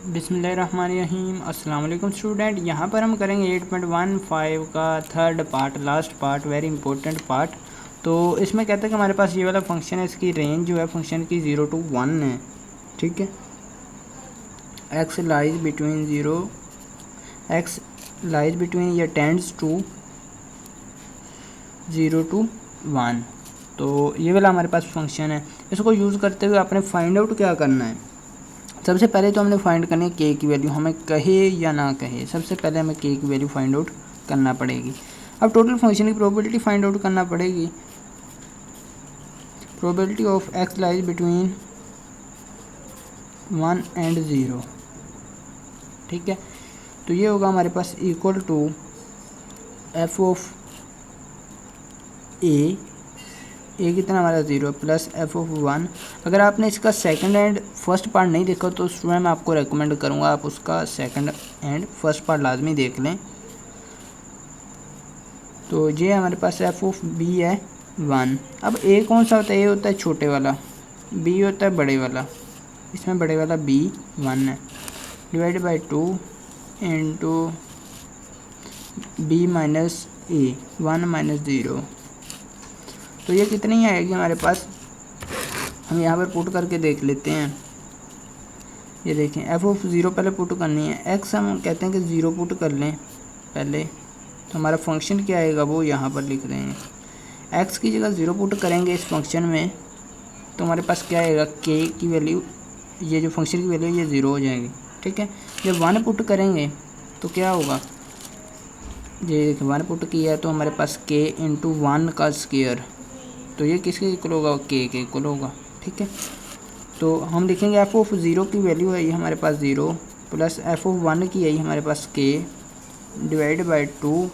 बिस्मिल्लाहिर्रहमानिर्रहीम। अस्सलाम वालेकुम स्टूडेंट। यहाँ पर हम करेंगे 8.15 का third part, last part, very important part. तो इसमें कहते हैं कि हमारे पास ये वाला फंक्शन है, इसकी रेंज जो है फंक्शन की 0 to 1 है। ठीक है, एक्स लाइज बिटवीन या टेंड्स टू 0 to 1। तो ये वाला हमारे पास फंक्शन है। इसको यूज़ करते हुए आपने फाइंड आउट क्या करना है। सबसे पहले तो हमने फाइंड करनी है के की वैल्यू, हमें कहे या ना कहे। सबसे पहले हमें के की वैल्यू फाइंड आउट करना पड़ेगी। अब टोटल फंक्शन की प्रोबेबिलिटी फाइंड आउट करना पड़ेगी। Probability of x lies between 1 and 0। ठीक है, तो ये होगा हमारे पास इक्वल टू एफ ऑफ ए कितना हमारा 0 प्लस एफ ऑफ 1। अगर आपने इसका सेकंड एंड फर्स्ट पार्ट नहीं देखा तो उसमें मैं आपको रेकमेंड करूँगा आप उसका सेकंड एंड फर्स्ट पार्ट लाजमी देख लें। तो ये हमारे पास एफ ऑफ बी है 1। अब ए कौन सा होता है? ए होता है छोटे वाला, बी होता है बड़े वाला। इसमें बड़े वाला बी 1 है, divide by 2 into B minus A 1 minus 0। तो ये कितनी आएगी हमारे पास? हम यहाँ पर पुट करके देख लेते हैं। ये देखें, एफ ऑफ 0 पहले पुट करनी है। एक्स हम कहते हैं कि 0 पुट कर लें पहले, तो हमारा फंक्शन क्या आएगा वो यहाँ पर लिख रहे हैं। एक्स की जगह 0 पुट करेंगे इस फंक्शन में, तो हमारे पास क्या आएगा? के की वैल्यू, ये जो फंक्शन की वैल्यू ये 0 हो जाएगी। ठीक है, जब 1 पुट करेंगे तो क्या होगा? ये देखिए 1 पुट किया है तो हमारे पास के इंटू 1 का स्क्वायर, तो ये किसके इक्वल होगा? के इक्वल होगा। ठीक है, तो हम लिखेंगे एफ ऑफ 0 की वैल्यू है ये हमारे पास 0 प्लस एफ ऑफ 1 की है ये हमारे पास के, divide by 2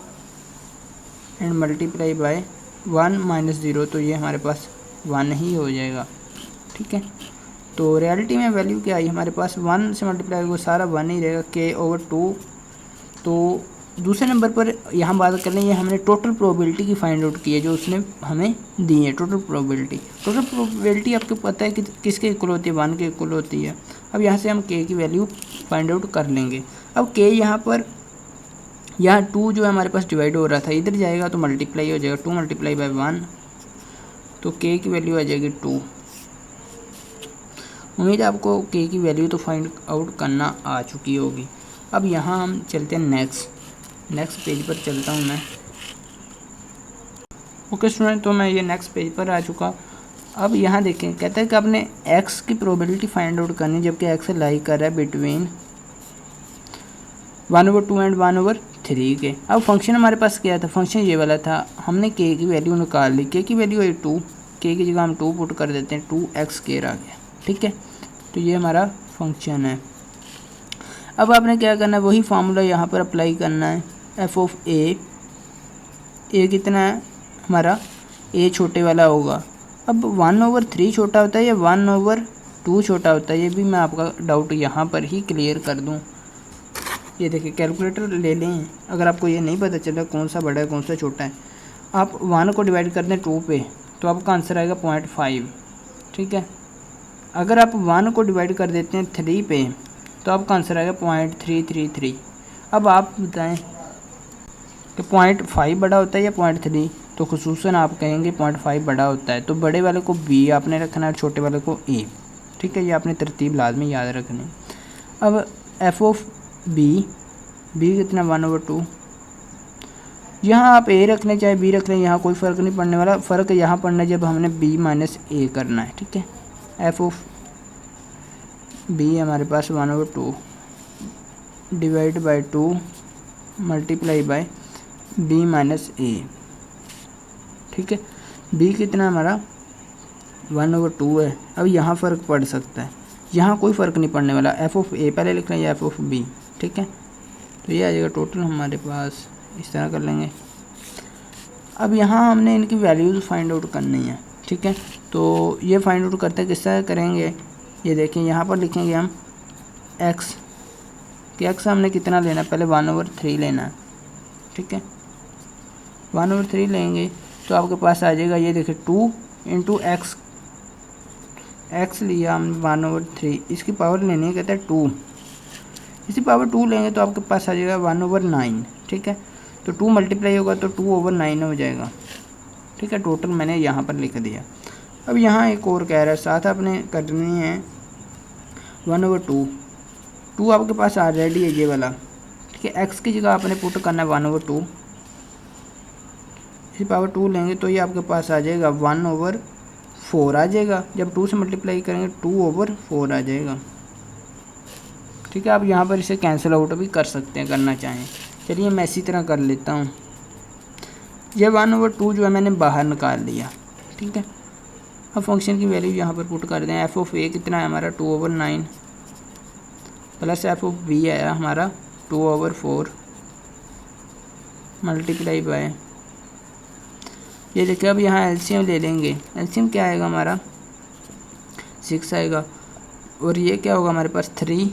and multiply by 1 minus 0, तो ये हमारे पास 1 ही हो जाएगा। ठीक है, तो रियलिटी में वैल्यू क्या आई हमारे पास? 1 से मल्टीप्लाई वो सारा 1 ही रहेगा, के ओवर 2। तो दूसरे नंबर पर यहाँ बात कर लें, ये हमने टोटल प्रोबेबिलिटी की फाइंड आउट की है जो उसने हमें दी है। टोटल प्रोबेबिलिटी आपको पता है कि किसके इक्वल होती है? 1 के इक्वल होती है। अब यहाँ से हम के की वैल्यू फाइंड आउट कर लेंगे। अब के यहाँ पर, यहाँ 2 जो है हमारे पास डिवाइड हो रहा था, इधर जाएगा तो मल्टीप्लाई हो जाएगा, 2 मल्टीप्लाई बाई 1, तो के की वैल्यू आ जाएगी 2। उम्मीद है आपको के की वैल्यू तो फाइंड आउट करना आ चुकी होगी। अब यहाँ हम चलते हैं नेक्स्ट पेज पर चलता हूँ मैं। ओके स्टूडेंट, तो मैं ये नेक्स्ट पेज पर आ चुका। अब यहाँ देखें, कहता है कि आपने एक्स की प्रोबेबिलिटी फाइंड आउट करनी, जबकि एक्स लाई कर रहा है बिटवीन 1/2 एंड 1/3 के। अब फंक्शन हमारे पास क्या था? फंक्शन ये वाला था। हमने के की वैल्यू निकाल ली, के की वैल्यू है 2, के की जगह हम 2 पुट कर देते हैं, 2x² आ गया। ठीक है, तो ये हमारा फंक्शन है। अब आपने क्या करना है? वही फार्मूला यहाँ पर अप्लाई करना है। एफ ऑफ ए कितना है हमारा? ए छोटे वाला होगा। अब 1/3 छोटा होता है या 1/2 छोटा होता है? ये भी मैं आपका डाउट यहाँ पर ही क्लियर कर दूँ। ये देखिए, कैलकुलेटर ले लें। अगर आपको ये नहीं पता चला कौन सा बड़ा है कौन सा छोटा है, आप 1 को डिवाइड कर दें 2 पे, तो आपका आंसर आएगा 0.5। ठीक है, अगर आप 1 को डिवाइड कर देते हैं 3 पे, तो आपका आंसर आएगा 0.333। अब आप बताएं कि 0.5 बड़ा होता है या 0.3? तो खुसूसन आप कहेंगे 0.5 बड़ा होता है, तो बड़े वाले को बी आपने रखना है और छोटे वाले को ए। ठीक है, ये आपने तरतीब लाजमी याद रखनी। अब एफ ऑफ बी कितना? 1/2। यहाँ आप ए रख लें चाहे बी रख लें, यहाँ कोई फ़र्क नहीं पड़ने वाला। फ़र्क यहाँ पड़ना है जब हमने बी माइनस ए करना है। ठीक है, एफ ऑफ बी हमारे पास 1/2 divide by 2 multiply by B minus A. ठीक है, बी कितना हमारा? 1/2 है। अब यहाँ फ़र्क पड़ सकता है, यहाँ कोई फ़र्क नहीं पड़ने वाला। एफ ऑफ ए पहले लिख लें या एफ ऑफ बी। ठीक है, तो ये आ जाएगा टोटल हमारे पास, इस तरह कर लेंगे। अब यहाँ हमने इनकी वैल्यूज़ फाइंड आउट करनी है। ठीक है, तो ये फाइंड आउट करते हैं, किस तरह करेंगे? ये देखें, यहाँ पर लिखेंगे हम एक्स, कि एक्स हमने कितना लेना है? पहले 1/3 लेना है। ठीक है, 1/3 लेंगे तो आपके पास आ जाएगा, ये देखिए 2 इंटू एक्स लिया हमने 1/3, इसकी पावर लेनी है, कहता है 2 इसी पावर 2 लेंगे तो आपके पास आ जाएगा 1/9, ठीक है। तो 2 मल्टीप्लाई होगा तो 2/9 हो जाएगा, ठीक है। टोटल मैंने यहाँ पर लिख दिया। अब यहाँ एक और कह रहा है, साथ आपने करनी है 1/2। 2 आपके पास ऑलरेडी है ये वाला, ठीक है। x की जगह आपने पुट करना है 1/2। इसी पावर 2 लेंगे तो ये आपके पास आ जाएगा 1/4 आ जाएगा। जब 2 से मल्टीप्लाई करेंगे 2/4 आ जाएगा, ठीक है। आप यहाँ पर इसे कैंसिल आउट भी कर सकते हैं करना चाहें। चलिए मैं इसी तरह कर लेता हूँ। ये 1/2 जो है मैंने बाहर निकाल लिया, ठीक है। अब फंक्शन की वैल्यू यहाँ पर पुट कर दें। f(a) कितना है हमारा 2/9 प्लस f(b) आया हमारा 2/4 मल्टीप्लाई बाय, ये देखिए। अब यहाँ एलसीएम ले लेंगे। एलसीएम क्या आएगा हमारा 6 आएगा, और ये क्या होगा हमारे पास 3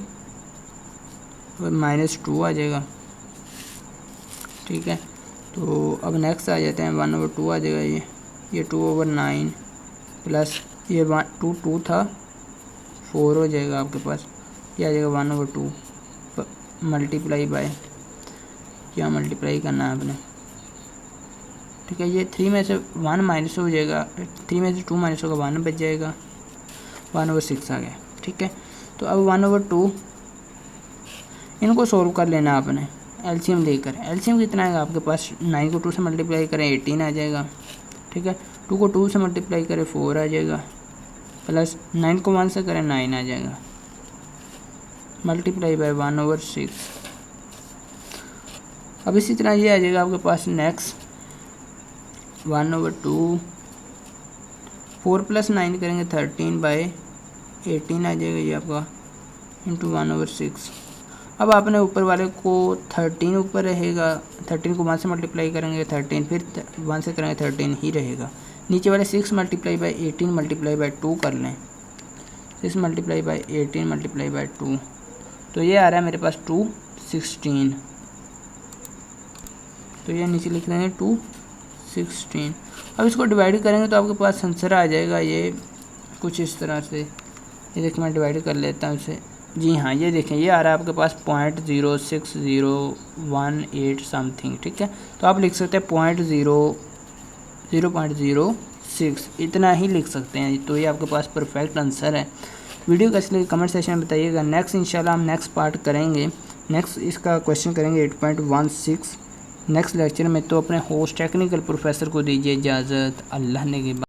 और -2 आ जाएगा, ठीक है। तो अब नेक्स्ट आ जाते हैं 1/2 आ जाएगा। ये 2/9 प्लस ये 2 था 4 हो जाएगा आपके पास। ये आ जाएगा 1/2 मल्टीप्लाई बाय, क्या मल्टीप्लाई करना है आपने, ठीक है। ये 3 में से 1 माइनस हो जाएगा, 3 में से 2 माइनस होगा 1 बच जाएगा, 1/6 आ गया, ठीक है। तो अब 1/2 इनको सोल्व कर लेना आपने एलसीएम लेकर। एलसीएम कितना आएगा आपके पास, 9 को 2 से मल्टीप्लाई करें 18 आ जाएगा, ठीक है। 2 को 2 से मल्टीप्लाई करें 4 आ जाएगा, प्लस 9 को 1 से करें 9 आ जाएगा, मल्टीप्लाई बाय 1/6। अब इसी तरह ये आ जाएगा आपके पास नेक्स्ट 1/2 4 + 9 करेंगे 13/18 आ जाएगा ये आपका, इंटू 1/6। अब आपने ऊपर वाले को 13 ऊपर रहेगा, 13 को 1 से मल्टीप्लाई करेंगे 13, फिर 1 से करेंगे 13 ही रहेगा। नीचे वाले 6 मल्टीप्लाई बाय 18 मल्टीप्लाई बाय 2 कर लें, 6 मल्टीप्लाई बाय 18 मल्टीप्लाई बाय 2, तो ये आ रहा है मेरे पास 216। तो ये नीचे लिख देंगे 216। अब इसको डिवाइड करेंगे तो आपके पास आंसर आ जाएगा ये कुछ इस तरह से। ये देखिए मैं डिवाइड कर लेता हूँ इसे। जी हाँ, ये देखें ये आ रहा है आपके पास 0.06018 समथिंग, ठीक है। तो आप लिख सकते हैं 0.06 इतना ही लिख सकते हैं। तो ये आपके पास परफेक्ट आंसर है। वीडियो कैसे लगी कमेंट सेक्शन में बताइएगा। नेक्स्ट इंशाल्लाह हम नेक्स्ट पार्ट करेंगे, नेक्स्ट इसका क्वेश्चन करेंगे 8.16 नेक्स्ट लेक्चर में। तो अपने होस्ट टेक्निकल प्रोफेसर को दीजिए इजाज़त। अल्लाह ने